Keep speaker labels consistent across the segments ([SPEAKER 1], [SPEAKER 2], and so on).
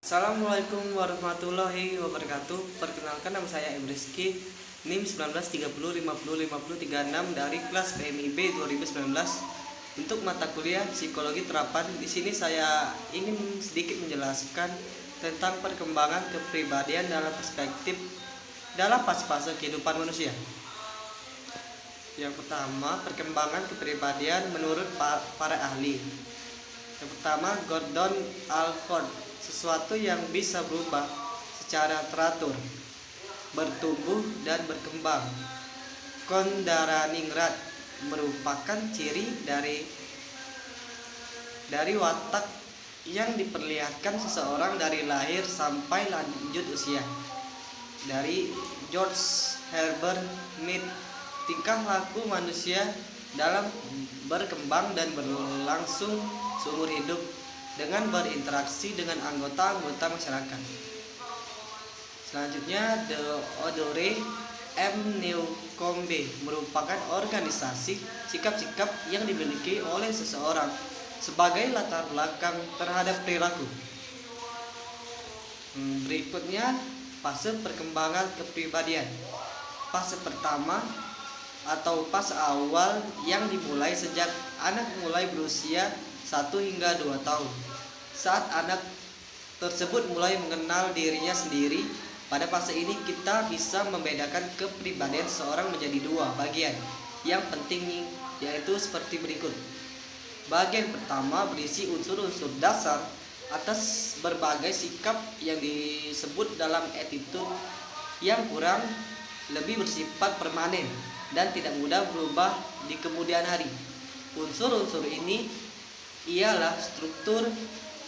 [SPEAKER 1] Assalamualaikum warahmatullahi wabarakatuh. Perkenalkan, nama saya M. Rizky, NIM 1930505036 dari kelas PMIB 2019 untuk mata kuliah Psikologi Terapan. Di sini saya ingin sedikit menjelaskan tentang perkembangan kepribadian dalam perspektif dalam fase-fase kehidupan manusia. Yang pertama, perkembangan kepribadian menurut para ahli. Yang pertama, Gordon Alford, sesuatu yang bisa berubah secara teratur, bertumbuh dan berkembang. Kondaraningrat merupakan ciri dari watak yang diperlihatkan seseorang dari lahir sampai lanjut usia. Dari George Herbert Mead, tingkah laku manusia dalam berkembang dan berlangsung seumur hidup dengan berinteraksi dengan anggota-anggota masyarakat. Selanjutnya, Theodore M. Newcombe merupakan organisasi sikap-sikap yang dimiliki oleh seseorang sebagai latar belakang terhadap perilaku. Berikutnya, fase perkembangan kepribadian. Fase pertama atau fase awal yang dimulai sejak anak mulai berusia 1 hingga 2 tahun. Saat anak tersebut mulai mengenal dirinya sendiri, pada fase ini kita bisa membedakan kepribadian seorang menjadi dua bagian yang penting, yaitu seperti berikut. Bagian pertama berisi unsur-unsur dasar atas berbagai sikap yang disebut dalam attitude yang kurang lebih bersifat permanen dan tidak mudah berubah di kemudian hari. Unsur-unsur ini ialah struktur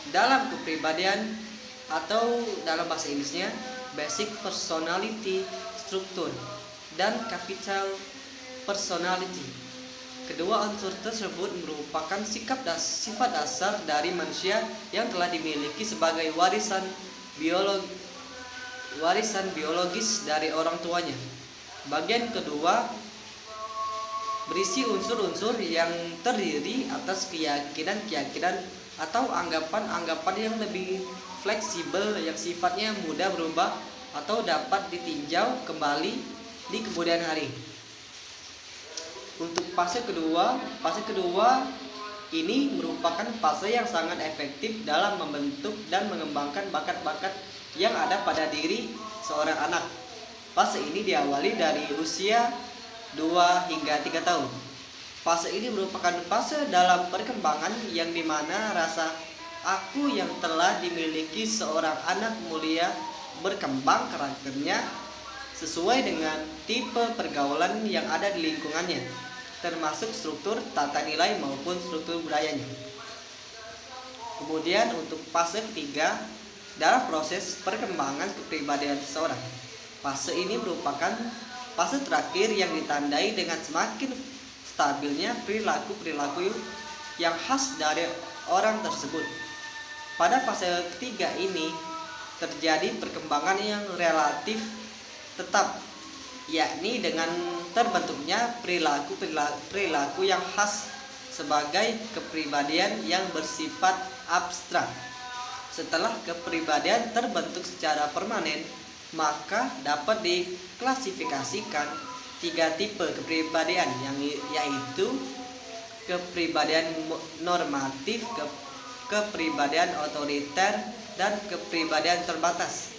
[SPEAKER 1] dalam kepribadian atau dalam bahasa Inggrisnya basic personality structure dan capital personality. Kedua unsur tersebut merupakan sifat dasar dari manusia yang telah dimiliki sebagai warisan biologis dari orang tuanya. Bagian kedua berisi unsur-unsur yang terdiri atas keyakinan-keyakinan atau anggapan-anggapan yang lebih fleksibel yang sifatnya mudah berubah atau dapat ditinjau kembali di kemudian hari. Untuk fase kedua ini merupakan fase yang sangat efektif dalam membentuk dan mengembangkan bakat-bakat yang ada pada diri seorang anak. Fase ini diawali dari usia 2 hingga 3 tahun. Fase ini merupakan fase dalam perkembangan yang dimana rasa aku yang telah dimiliki seorang anak mulia berkembang karakternya sesuai dengan tipe pergaulan yang ada di lingkungannya, termasuk struktur tata nilai maupun struktur budayanya. Kemudian untuk fase ketiga dalam proses perkembangan kepribadian seseorang. Fase ini merupakan fase terakhir yang ditandai dengan semakin stabilnya perilaku-perilaku yang khas dari orang tersebut. Pada fase ketiga ini terjadi perkembangan yang relatif tetap, yakni dengan terbentuknya perilaku yang khas sebagai kepribadian yang bersifat abstrak. Setelah kepribadian terbentuk secara permanen, maka dapat diklasifikasikan 3 tipe kepribadian, yaitu kepribadian normatif, kepribadian otoriter, dan kepribadian terbatas.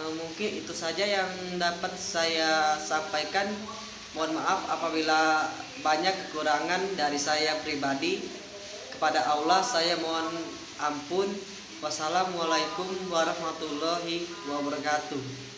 [SPEAKER 1] Mungkin itu saja yang dapat saya sampaikan. Mohon maaf apabila banyak kekurangan dari saya pribadi. Kepada Allah saya mohon ampun. Wassalamualaikum warahmatullahi wabarakatuh.